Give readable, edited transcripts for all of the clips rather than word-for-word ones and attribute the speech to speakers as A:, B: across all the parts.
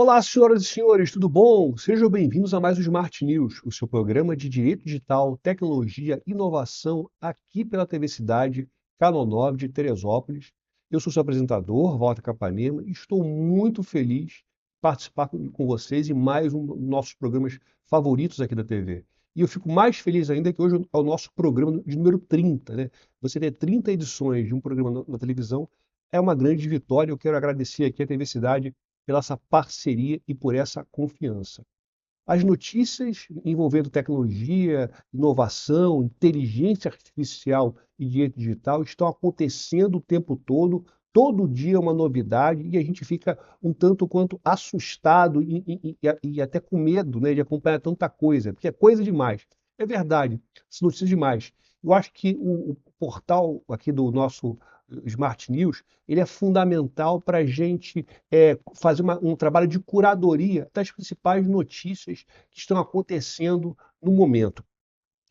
A: Olá, senhoras e senhores, tudo bom? Sejam bem-vindos a mais o Smart News, o seu programa de direito digital, tecnologia, inovação, aqui pela TV Cidade, Canal 9 de Teresópolis. Eu sou seu apresentador, Walter Capanema, e estou muito feliz de participar com vocês em mais um dos nossos programas favoritos aqui da TV. E eu fico mais feliz ainda que hoje é o nosso programa de número 30, né? Você ter 30 edições de um programa na televisão é uma grande vitória. Eu quero agradecer aqui à TV Cidade pela essa parceria e por essa confiança. As notícias envolvendo tecnologia, inovação, inteligência artificial e direito digital estão acontecendo o tempo todo dia é uma novidade e a gente fica um tanto quanto assustado e até com medo, né, de acompanhar tanta coisa, porque é coisa demais. É verdade, são notícias demais. Eu acho que o portal aqui do nosso Smart News, ele é fundamental para a gente fazer um trabalho de curadoria das principais notícias que estão acontecendo no momento.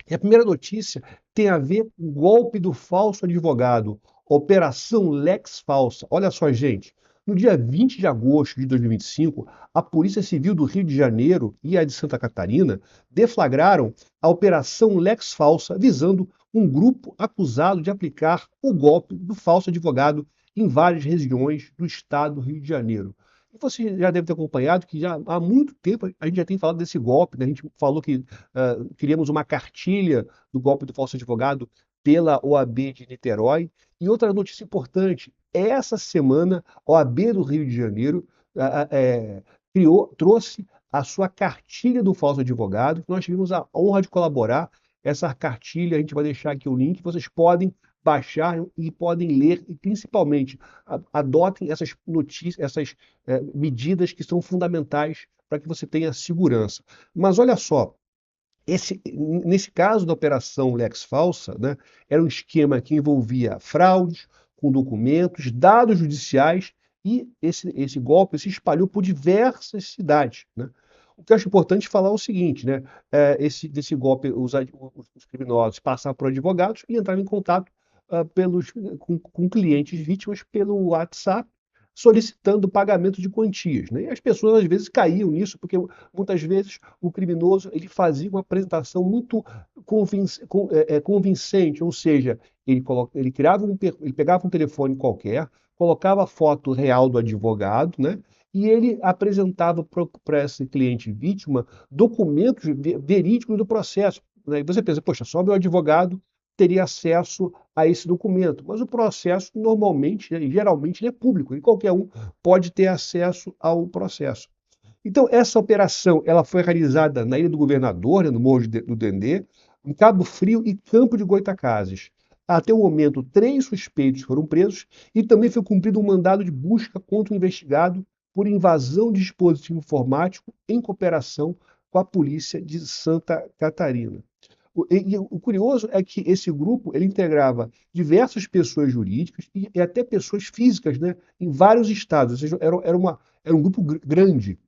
A: E a primeira notícia tem a ver com o golpe do falso advogado, Operação Lex Falsa. Olha só, gente. No dia 20 de agosto de 2025, a Polícia Civil do Rio de Janeiro e a de Santa Catarina deflagraram a Operação Lex Falsa, visando um grupo acusado de aplicar o golpe do falso advogado em várias regiões do estado do Rio de Janeiro. E você já deve ter acompanhado que já há muito tempo a gente já tem falado desse golpe, né? A gente falou que criamos uma cartilha do golpe do falso advogado pela OAB de Niterói. E outra notícia importante, essa semana a OAB do Rio de Janeiro trouxe a sua cartilha do falso advogado. Nós tivemos a honra de colaborar. Essa cartilha, a gente vai deixar aqui o link, vocês podem baixar e podem ler, e principalmente adotem essas notícias, essas medidas que são fundamentais para que você tenha segurança. Mas olha só, nesse caso da Operação Lex Falsa, né, era um esquema que envolvia fraudes com documentos, dados judiciais, e esse golpe se espalhou por diversas cidades, né? O que eu acho importante falar é o seguinte, né? Desse golpe, os criminosos passavam por advogados e entravam em contato com clientes vítimas pelo WhatsApp, solicitando pagamento de quantias, né? E as pessoas às vezes caíam nisso, porque muitas vezes o criminoso ele fazia uma apresentação muito convincente, ou seja, ele pegava um telefone qualquer, colocava a foto real do advogado, né? E ele apresentava para esse cliente vítima documentos verídicos do processo, né? E você pensa, poxa, só meu advogado teria acesso a esse documento, mas o processo normalmente, né, e geralmente, ele é público e qualquer um pode ter acesso ao processo. Então, essa operação ela foi realizada na Ilha do Governador, né, no Morro do Dendê, em Cabo Frio e Campo de Goytacazes. Até o momento, 3 suspeitos foram presos e também foi cumprido um mandado de busca contra o investigado por invasão de dispositivo informático em cooperação com a polícia de Santa Catarina. O curioso é que esse grupo ele integrava diversas pessoas jurídicas e até pessoas físicas, né, em vários estados, ou seja, era um grupo grande,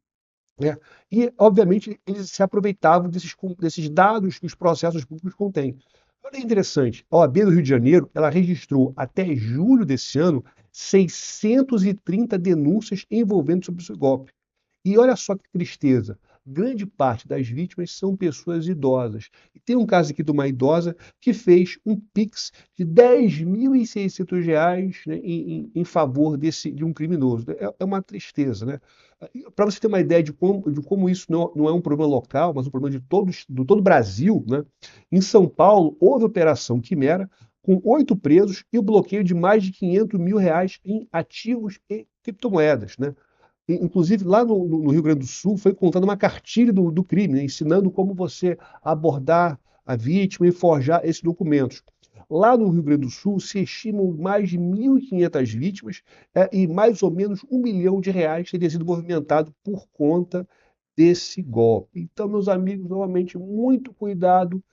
A: né? E, obviamente, eles se aproveitavam desses dados que os processos públicos contêm. Olha que interessante, a OAB do Rio de Janeiro, ela registrou até julho desse ano 630 denúncias envolvendo sobre esse golpe. E olha só que tristeza, grande parte das vítimas são pessoas idosas. E tem um caso aqui de uma idosa que fez um Pix de R$ 10.600, né, em favor de um criminoso. É uma tristeza, né? Para você ter uma ideia de como isso não é um problema local, mas um problema de todo o Brasil, né? Em São Paulo, houve Operação Quimera, com 8 presos e o bloqueio de mais de R$ 500 mil em ativos e criptomoedas, né? Inclusive, lá no Rio Grande do Sul, foi contada uma cartilha do crime, né, ensinando como você abordar a vítima e forjar esses documentos. Lá no Rio Grande do Sul, se estimam mais de 1.500 vítimas, e mais ou menos R$ 1 milhão teria sido movimentado por conta desse golpe. Então, meus amigos, novamente, muito cuidado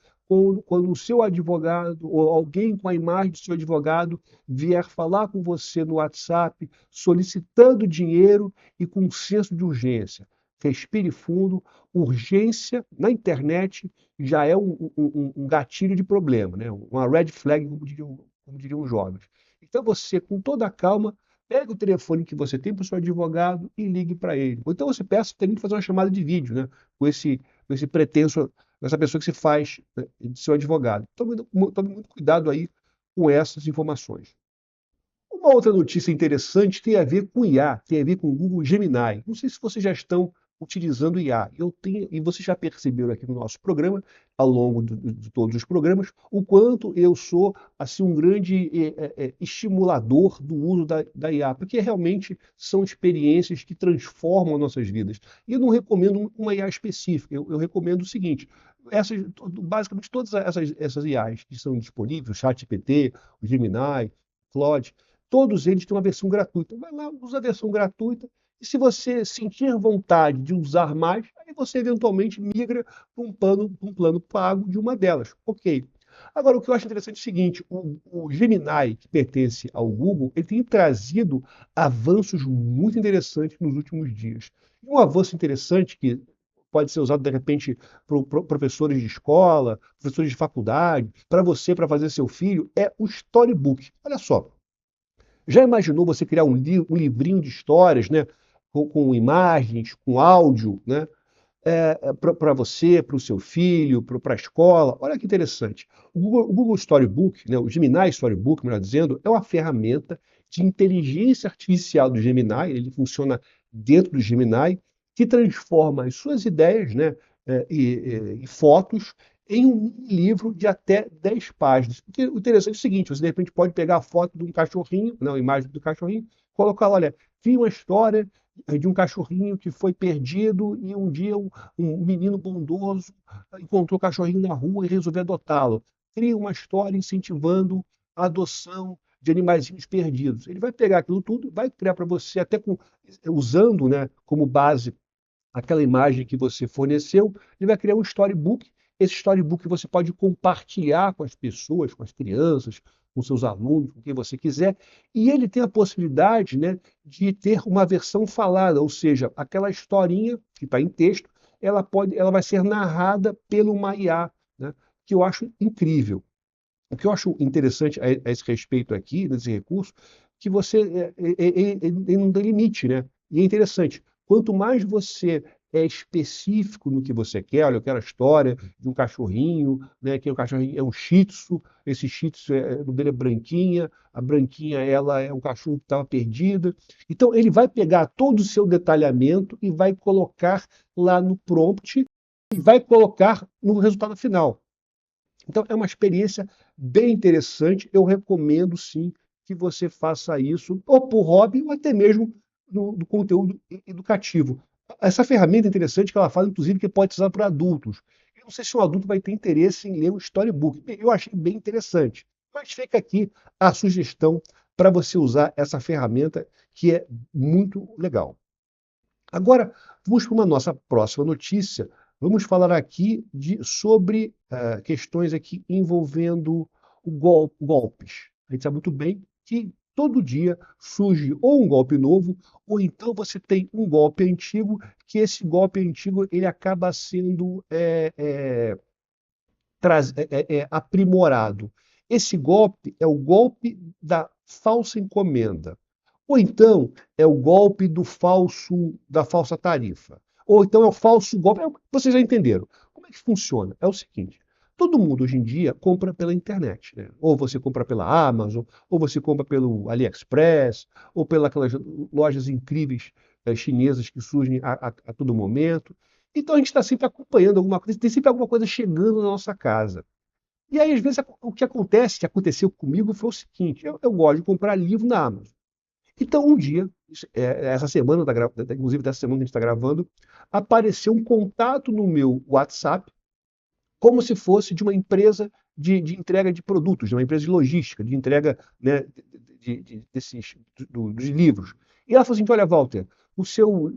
A: quando o seu advogado ou alguém com a imagem do seu advogado vier falar com você no WhatsApp solicitando dinheiro e com um senso de urgência. Respire fundo, urgência na internet já é um gatilho de problema, né? Uma red flag, como diriam os jovens. Então você, com toda a calma, pegue o telefone que você tem para o seu advogado e ligue para ele. Ou então você peça também de fazer uma chamada de vídeo, né? Com esse pretenso, com essa pessoa que se faz, né, de seu advogado. Tome muito cuidado aí com essas informações. Uma outra notícia interessante tem a ver com IA, tem a ver com o Google Gemini. Não sei se vocês já estão utilizando IA. E vocês já perceberam aqui no nosso programa, ao longo de todos os programas, o quanto eu sou assim um grande estimulador do uso da IA, porque realmente são experiências que transformam nossas vidas. E eu não recomendo uma IA específica, eu recomendo o seguinte: basicamente todas essas IAs que são disponíveis, o ChatGPT, o Gemini, Claude, todos eles têm uma versão gratuita. Vai lá, usa a versão gratuita. E se você sentir vontade de usar mais, aí você eventualmente migra para um plano pago de uma delas. Ok. Agora, o que eu acho interessante é o seguinte: o Gemini, que pertence ao Google, ele tem trazido avanços muito interessantes nos últimos dias. E um avanço interessante que pode ser usado, de repente, por professores de escola, professores de faculdade, para você, para fazer seu filho, é o Storybook. Olha só. Já imaginou você criar um livrinho de histórias, né? Com imagens, com áudio, né? Para você, para o seu filho, para a escola. Olha que interessante. O Google Storybook, né, o Gemini Storybook, melhor dizendo, é uma ferramenta de inteligência artificial do Gemini, ele funciona dentro do Gemini, que transforma as suas ideias, né, e fotos em um livro de até 10 páginas. Porque o interessante é o seguinte: você de repente pode pegar a foto de um cachorrinho, não, a imagem do cachorrinho, colocar lá, olha, vi uma história de um cachorrinho que foi perdido e um dia um menino bondoso encontrou o cachorrinho na rua e resolveu adotá-lo. Cria uma história incentivando a adoção de animaizinhos perdidos. Ele vai pegar aquilo tudo, vai criar para você, até usando, né, como base aquela imagem que você forneceu, ele vai criar um storybook. Esse storybook você pode compartilhar com as pessoas, com as crianças, com seus alunos, com quem você quiser, e ele tem a possibilidade, né, de ter uma versão falada, ou seja, aquela historinha que está em texto, ela vai ser narrada pelo uma IA, né, que eu acho incrível. O que eu acho interessante a esse respeito aqui, nesse recurso, que você ele não tem limite, né? E é interessante, quanto mais você é específico no que você quer, olha, eu quero a história de um cachorrinho, né? Que o cachorrinho é um Shih Tzu, esse Shih Tzu, o dele é branquinha, a branquinha ela é um cachorro que estava perdida. Então ele vai pegar todo o seu detalhamento e vai colocar lá no prompt e vai colocar no resultado final. Então, é uma experiência bem interessante. Eu recomendo, sim, que você faça isso, ou por hobby, ou até mesmo do conteúdo educativo. Essa ferramenta é interessante que ela fala, inclusive, que pode ser usada por adultos. Eu não sei se um adulto vai ter interesse em ler um storybook. Bem, eu achei bem interessante. Mas fica aqui a sugestão para você usar essa ferramenta, que é muito legal. Agora, vamos para uma nossa próxima notícia. Vamos falar aqui sobre questões aqui envolvendo golpes. A gente sabe muito bem que todo dia surge ou um golpe novo, ou então você tem um golpe antigo, que esse golpe antigo ele acaba sendo aprimorado. Esse golpe é o golpe da falsa encomenda. Ou então é o golpe da falsa tarifa. Ou então é o falso golpe. Vocês já entenderam. Como é que funciona? É o seguinte: todo mundo hoje em dia compra pela internet, né? Ou você compra pela Amazon, ou você compra pelo AliExpress, ou pelas aquelas lojas incríveis chinesas que surgem a todo momento. Então a gente está sempre acompanhando alguma coisa, tem sempre alguma coisa chegando na nossa casa. E aí, às vezes, o que acontece, que aconteceu comigo, foi o seguinte: eu gosto de comprar livro na Amazon. Então, um dia, essa semana, inclusive dessa semana que a gente está gravando, apareceu um contato no meu WhatsApp, como se fosse de uma empresa de entrega de produtos, de uma empresa de logística, de entrega, né, dos livros. E ela falou assim: olha, Walter, o seu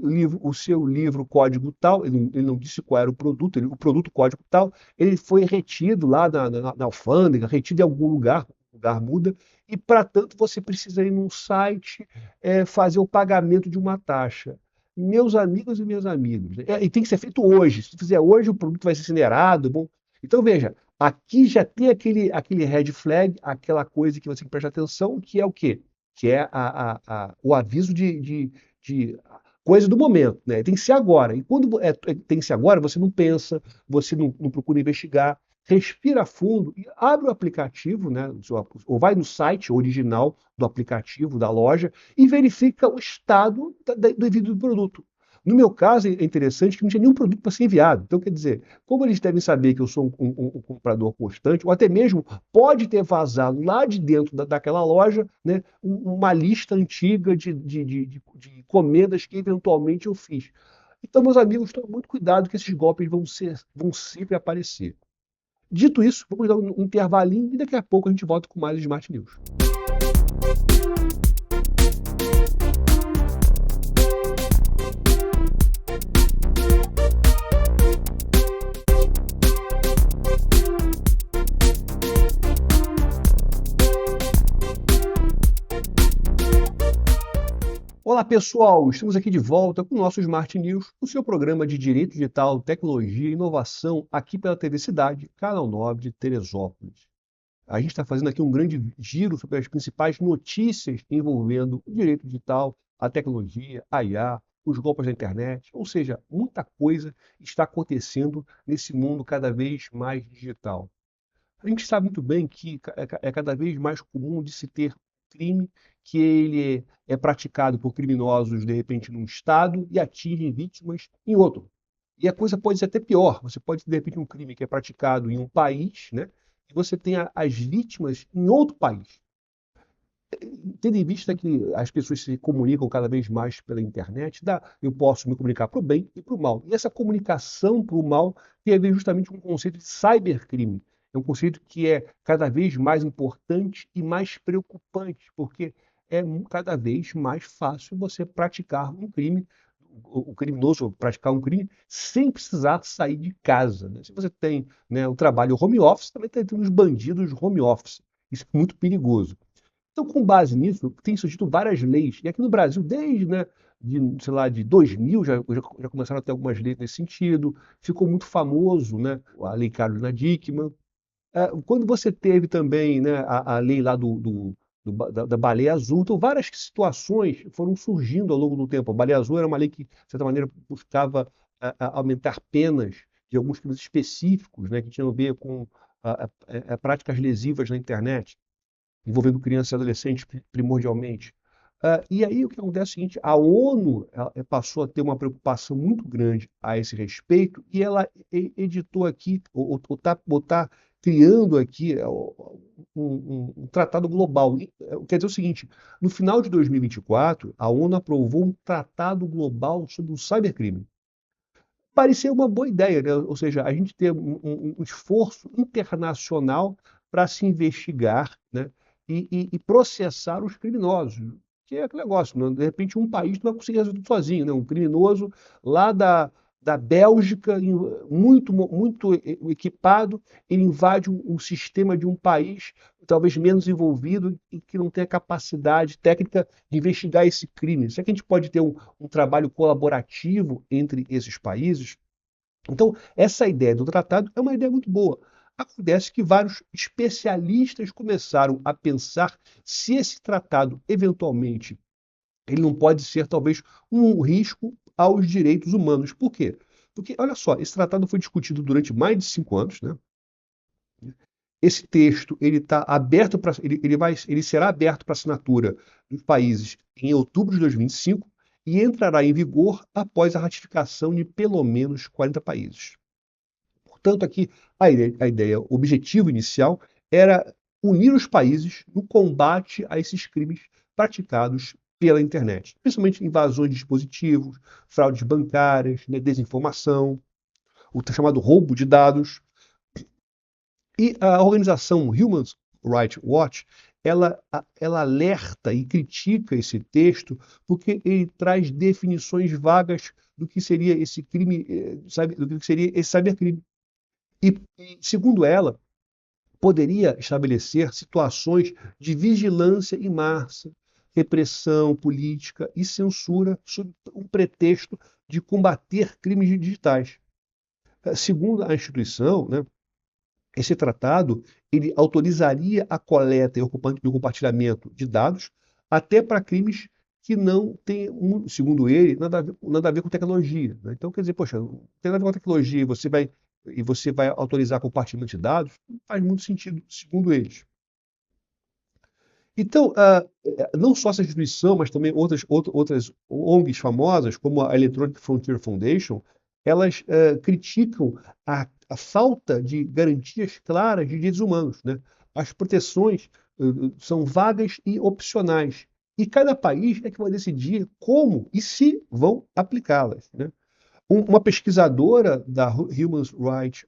A: livro código tal, ele não disse qual era o produto, o produto código tal, ele foi retido lá na alfândega, retido em algum lugar, o lugar muda, e para tanto você precisa ir num site fazer o pagamento de uma taxa. Meus amigos e minhas amigas, né? E tem que ser feito hoje. Se fizer hoje, o produto vai ser incinerado. Bom, então veja, aqui já tem aquele red flag, aquela coisa que você tem que prestar atenção, que é o quê? que é o aviso de coisa do momento, né? Tem que ser agora. E quando tem que ser agora, você não pensa, você não procura investigar, respira fundo e abre o aplicativo, né? Ou vai no site original do aplicativo, da loja, e verifica o estado do envio do produto. No meu caso, é interessante que não tinha nenhum produto para ser enviado. Então, quer dizer, como eles devem saber que eu sou um comprador constante, ou até mesmo pode ter vazado lá de dentro daquela loja, né, uma lista antiga de encomendas que eventualmente eu fiz. Então, meus amigos, tomem muito cuidado que esses golpes vão sempre aparecer. Dito isso, vamos dar um intervalinho e daqui a pouco a gente volta com mais Smart News. Olá pessoal, estamos aqui de volta com o nosso Smart News, o seu programa de Direito Digital, Tecnologia e Inovação aqui pela TV Cidade, Canal 9 de Teresópolis. A gente está fazendo aqui um grande giro sobre as principais notícias envolvendo o direito digital, a tecnologia, a IA, os golpes da internet, ou seja, muita coisa está acontecendo nesse mundo cada vez mais digital. A gente sabe muito bem que é cada vez mais comum de se ter crime que ele é praticado por criminosos, de repente, num estado e atingem vítimas em outro. E a coisa pode ser até pior. Você pode ter, de repente, um crime que é praticado em um país, né? E você tem as vítimas em outro país. Tendo em vista que as pessoas se comunicam cada vez mais pela internet, eu posso me comunicar para o bem e para o mal. E essa comunicação para o mal tem a ver justamente com o conceito de cybercrime. É um conceito que é cada vez mais importante e mais preocupante, porque é cada vez mais fácil você praticar um crime, o criminoso praticar um crime sem precisar sair de casa, né? Se você tem, né, o trabalho home office, também tem os bandidos home office. Isso é muito perigoso. Então, com base nisso, tem surgido várias leis. E aqui no Brasil, desde, né, sei lá, de 2000, já começaram a ter algumas leis nesse sentido. Ficou muito famoso, né, a Lei Carolina Dickmann. Quando você teve também, né, a lei lá da baleia azul, então várias situações foram surgindo ao longo do tempo. A baleia azul era uma lei que, de certa maneira, buscava aumentar penas de alguns crimes específicos, né, que tinham a ver com práticas lesivas na internet envolvendo crianças e adolescentes primordialmente. E aí o que acontece é o seguinte, a ONU passou a ter uma preocupação muito grande a esse respeito e ela editou aqui, ou está criando aqui um tratado global. Quer dizer o seguinte, no final de 2024, a ONU aprovou um tratado global sobre o cybercrime. Parecia uma boa ideia, né? Ou seja, a gente ter um esforço internacional para se investigar, né? E processar os criminosos. Que é aquele negócio, né? De repente um país não vai conseguir resolver tudo sozinho, né? Um criminoso lá da Bélgica, muito equipado, ele invade um sistema de um país talvez menos envolvido e que não tem a capacidade técnica de investigar esse crime. Será que a gente pode ter um trabalho colaborativo entre esses países? Então, essa ideia do tratado é uma ideia muito boa. Acontece que vários especialistas começaram a pensar se esse tratado, eventualmente, ele não pode ser talvez um risco aos direitos humanos. Por quê? Porque, olha só, esse tratado foi discutido durante mais de 5 anos, né? Esse texto ele está aberto para ele será aberto para assinatura dos países em outubro de 2025 e entrará em vigor após a ratificação de pelo menos 40 países. Portanto, aqui o objetivo inicial era unir os países no combate a esses crimes praticados pela internet, principalmente invasões de dispositivos, fraudes bancárias, né, desinformação, o chamado roubo de dados. E a organização Human Rights Watch, ela alerta e critica esse texto porque ele traz definições vagas do que seria esse crime, do que seria esse cybercrime. Segundo ela, poderia estabelecer situações de vigilância em massa, repressão política e censura sob um pretexto de combater crimes digitais. Segundo a instituição, né, esse tratado ele autorizaria a coleta e o compartilhamento de dados, até para crimes que não têm, segundo ele, nada a ver com tecnologia, né? Então, quer dizer, poxa, não tem nada a ver com tecnologia, e você vai autorizar compartilhamento de dados, não faz muito sentido, segundo eles. Então, não só essa instituição, mas também outras ONGs famosas, como a Electronic Frontier Foundation, elas criticam a falta de garantias claras de direitos humanos, né? As proteções são vagas e opcionais. E cada país é que vai decidir como e se vão aplicá-las, né? Uma pesquisadora da Human Rights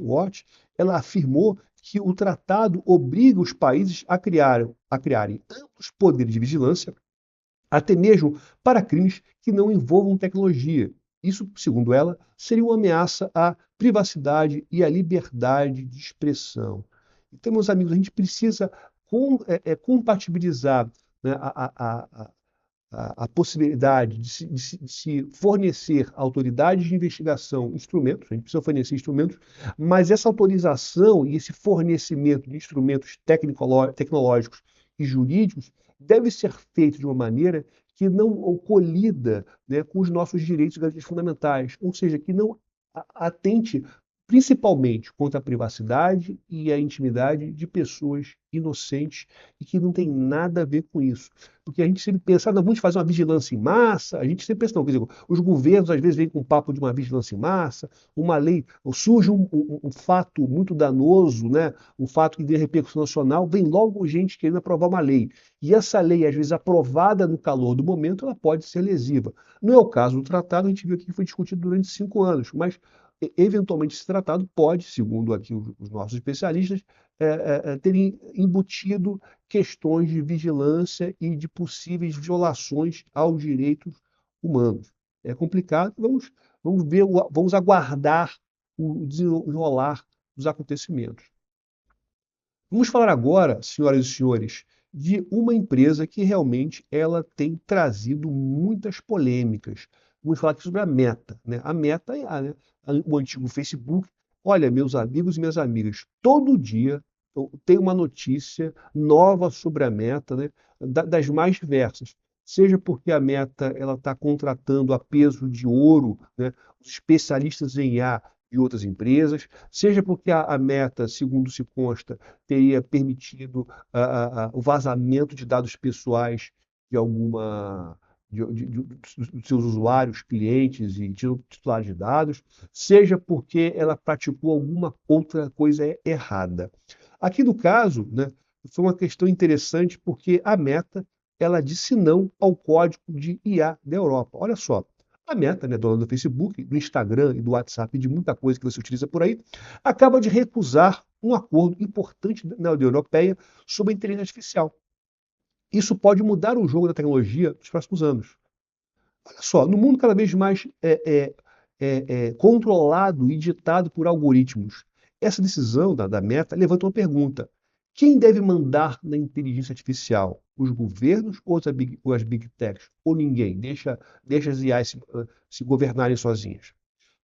A: Watch, ela afirmou que o tratado obriga os países a criarem amplos poderes de vigilância, até mesmo para crimes que não envolvam tecnologia. Isso, segundo ela, seria uma ameaça à privacidade e à liberdade de expressão. Então, meus amigos, a gente precisa compatibilizar, né, a possibilidade de se fornecer a autoridades de investigação instrumentos, a gente precisa fornecer instrumentos, mas essa autorização e esse fornecimento de instrumentos tecnológicos e jurídicos deve ser feito de uma maneira que não colida, né, com os nossos direitos e garantias fundamentais, ou seja, que não atente principalmente contra a privacidade e a intimidade de pessoas inocentes e que não tem nada a ver com isso. Porque a gente sempre pensa, não, vamos fazer uma vigilância em massa, a gente sempre pensa, não, quer dizer, os governos às vezes vêm com um papo de uma vigilância em massa, uma lei, ou surge um fato muito danoso, né? Um fato que tem repercussão nacional, vem logo gente querendo aprovar uma lei. E essa lei, às vezes aprovada no calor do momento, ela pode ser lesiva. Não é o caso do tratado, a gente viu aqui que foi discutido durante 5 anos, mas eventualmente esse tratado pode, segundo aqui os nossos especialistas, ter embutido questões de vigilância e de possíveis violações aos direitos humanos. É complicado, vamos ver, vamos aguardar o desenrolar dos acontecimentos. Vamos falar agora, senhoras e senhores, de uma empresa que realmente ela tem trazido muitas polêmicas. Vamos falar aqui sobre a Meta, né? A Meta é o antigo Facebook. Olha, meus amigos e minhas amigas, todo dia tem uma notícia nova sobre a Meta, né? Das mais diversas. Seja porque a Meta ela está contratando a peso de ouro, né, os especialistas em IA de outras empresas, seja porque a Meta, segundo se consta, teria permitido o vazamento de dados pessoais de alguma dos seus usuários, clientes e titulares de dados, seja porque ela praticou alguma outra coisa errada. Aqui no caso, né, foi uma questão interessante porque a Meta ela disse não ao código de IA da Europa. Olha só, a Meta, né, dona do Facebook, do Instagram e do WhatsApp e de muita coisa que você utiliza por aí, acaba de recusar um acordo importante na União Europeia sobre a inteligência artificial. Isso pode mudar o jogo da tecnologia nos próximos anos. Olha só, no mundo cada vez mais controlado e ditado por algoritmos, essa decisão da Meta levanta uma pergunta: quem deve mandar na inteligência artificial? Os governos ou as big techs? Ou ninguém? Deixa as IAs se governarem sozinhas.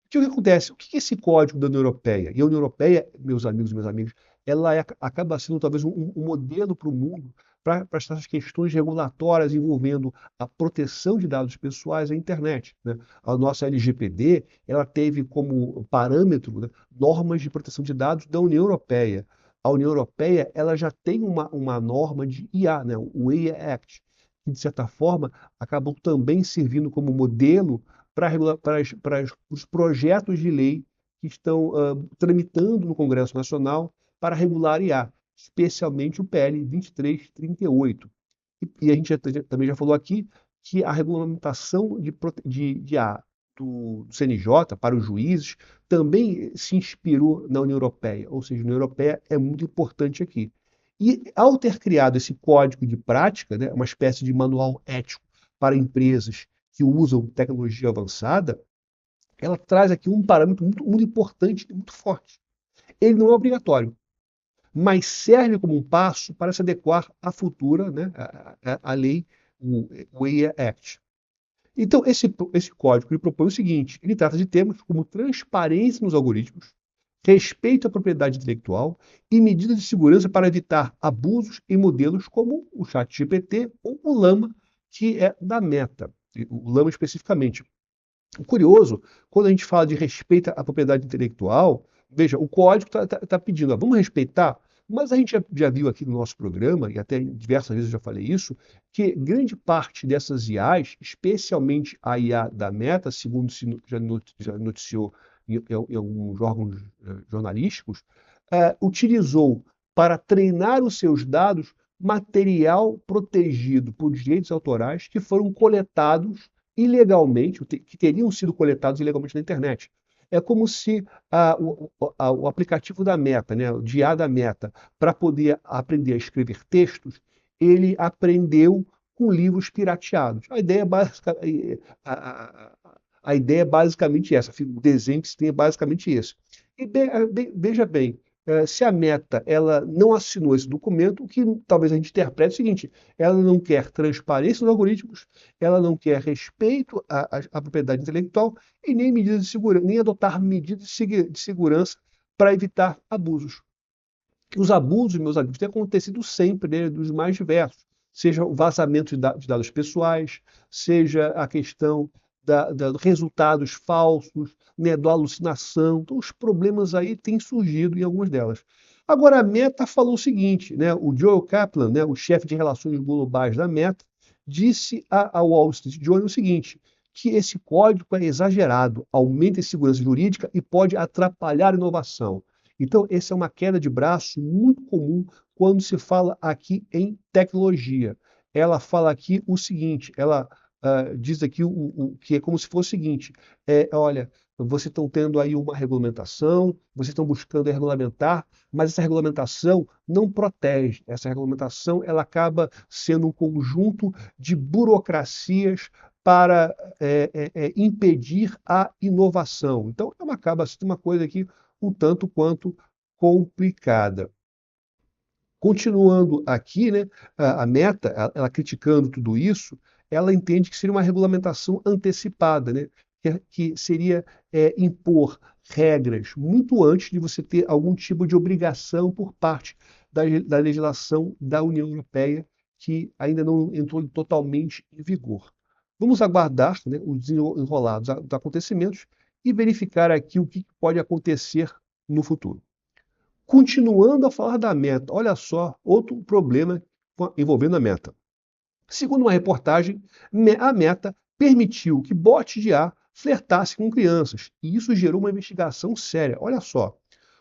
A: O que acontece? O que é esse código da União Europeia? E a União Europeia, meus amigos e minhas amigas, ela acaba sendo talvez um modelo para o mundo para essas questões regulatórias envolvendo a proteção de dados pessoais à internet, né? A nossa LGPD, ela teve como parâmetro, né, normas de proteção de dados da União Europeia. A União Europeia, ela já tem uma norma de IA, né, o AI Act, que de certa forma acabam também servindo como modelo para os projetos de lei que estão tramitando no Congresso Nacional para regular IA, especialmente o PL 2338. E a gente também já falou aqui que a regulamentação de IA do CNJ para os juízes também se inspirou na União Europeia, ou seja, a União Europeia é muito importante aqui. E ao ter criado esse código de prática, né, uma espécie de manual ético para empresas que usam tecnologia avançada, ela traz aqui um parâmetro muito importante e muito forte. Ele não é obrigatório, mas serve como um passo para se adequar à futura, né, à lei, o AI Act. Então, esse código ele propõe o seguinte: ele trata de temas como transparência nos algoritmos, respeito à propriedade intelectual e medidas de segurança para evitar abusos em modelos como o ChatGPT ou o Llama, que é da Meta, o Llama especificamente. O curioso, quando a gente fala de respeito à propriedade intelectual, veja, o código está pedindo, ó, vamos respeitar, mas a gente já viu aqui no nosso programa, e até diversas vezes eu já falei isso, que grande parte dessas IAs, especialmente a IA da Meta, segundo já noticiou em alguns órgãos jornalísticos, utilizou para treinar os seus dados material protegido por direitos autorais que foram coletados ilegalmente, que teriam sido coletados ilegalmente na internet. É como se o aplicativo da Meta, né, o IA da Meta, para poder aprender a escrever textos, ele aprendeu com livros pirateados. A ideia é basicamente essa, o desenho que se tem é basicamente esse. E veja bem, se a Meta ela não assinou esse documento, o que talvez a gente interprete é o seguinte: ela não quer transparência nos algoritmos, ela não quer respeito à propriedade intelectual e nem medidas de segurança, nem adotar medidas de segurança para evitar abusos. Os abusos, meus amigos, têm acontecido sempre, né, dos mais diversos. Seja o vazamento de dados pessoais, seja a questão resultados falsos, né, da alucinação. Então, os problemas aí têm surgido em algumas delas. Agora, a Meta falou o seguinte, né, o Joel Kaplan, né, o chefe de relações globais da Meta, disse ao Wall Street Journal o seguinte, que esse código é exagerado, aumenta a insegurança jurídica e pode atrapalhar a inovação. Então, essa é uma queda de braço muito comum quando se fala aqui em tecnologia. Ela fala aqui o seguinte, ela diz aqui que é como se fosse o seguinte, olha, vocês estão tendo aí uma regulamentação, vocês estão buscando regulamentar, mas essa regulamentação não protege. Essa regulamentação ela acaba sendo um conjunto de burocracias para impedir a inovação. Então, acaba sendo uma coisa aqui um tanto quanto complicada. Continuando aqui, né, a Meta, ela criticando tudo isso, ela entende que seria uma regulamentação antecipada, né, que seria impor regras muito antes de você ter algum tipo de obrigação por parte da legislação da União Europeia, que ainda não entrou totalmente em vigor. Vamos aguardar, né, os desenrolados dos acontecimentos e verificar aqui o que pode acontecer no futuro. Continuando a falar da Meta, olha só, outro problema envolvendo a Meta. Segundo uma reportagem, a Meta permitiu que bots de IA flertassem com crianças, e isso gerou uma investigação séria. Olha só,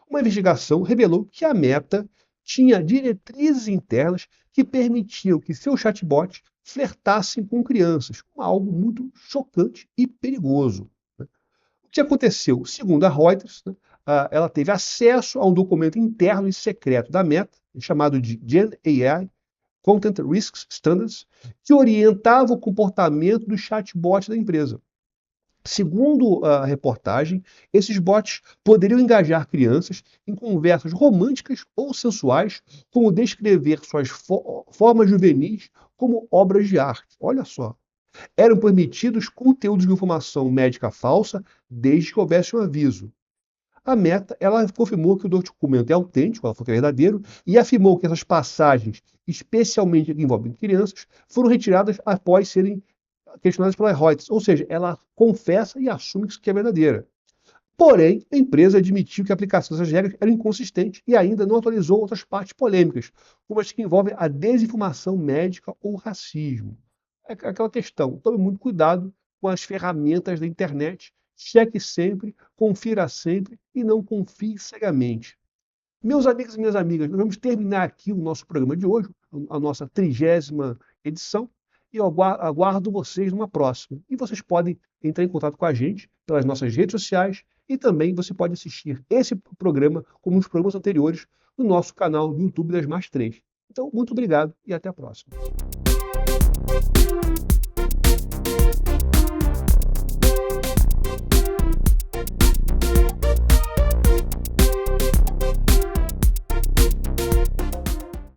A: uma investigação revelou que a Meta tinha diretrizes internas que permitiam que seus chatbots flertassem com crianças, algo muito chocante e perigoso. O que aconteceu? Segundo a Reuters, né, ela teve acesso a um documento interno e secreto da Meta, chamado de Gen AI Content Risk Standards, que orientava o comportamento dos chatbots da empresa. Segundo a reportagem, esses bots poderiam engajar crianças em conversas românticas ou sensuais, como descrever suas formas juvenis como obras de arte. Olha só. Eram permitidos conteúdos de informação médica falsa, desde que houvesse um aviso. A Meta, ela confirmou que o documento é autêntico, ela falou que é verdadeiro, e afirmou que essas passagens, especialmente que envolvem crianças, foram retiradas após serem questionadas pela Reuters. Ou seja, ela confessa e assume que isso aqui é verdadeira. Porém, a empresa admitiu que a aplicação dessas regras era inconsistente e ainda não atualizou outras partes polêmicas, como as que envolvem a desinformação médica ou racismo. É aquela questão, tome muito cuidado com as ferramentas da internet, cheque sempre, confira sempre e não confie cegamente. Meus amigos e minhas amigas, nós vamos terminar aqui o nosso programa de hoje, a nossa 30ª edição, e eu aguardo vocês numa próxima. E vocês podem entrar em contato com a gente pelas nossas redes sociais e também você pode assistir esse programa, como os programas anteriores, no nosso canal do YouTube das Mais 3. Então, muito obrigado e até a próxima.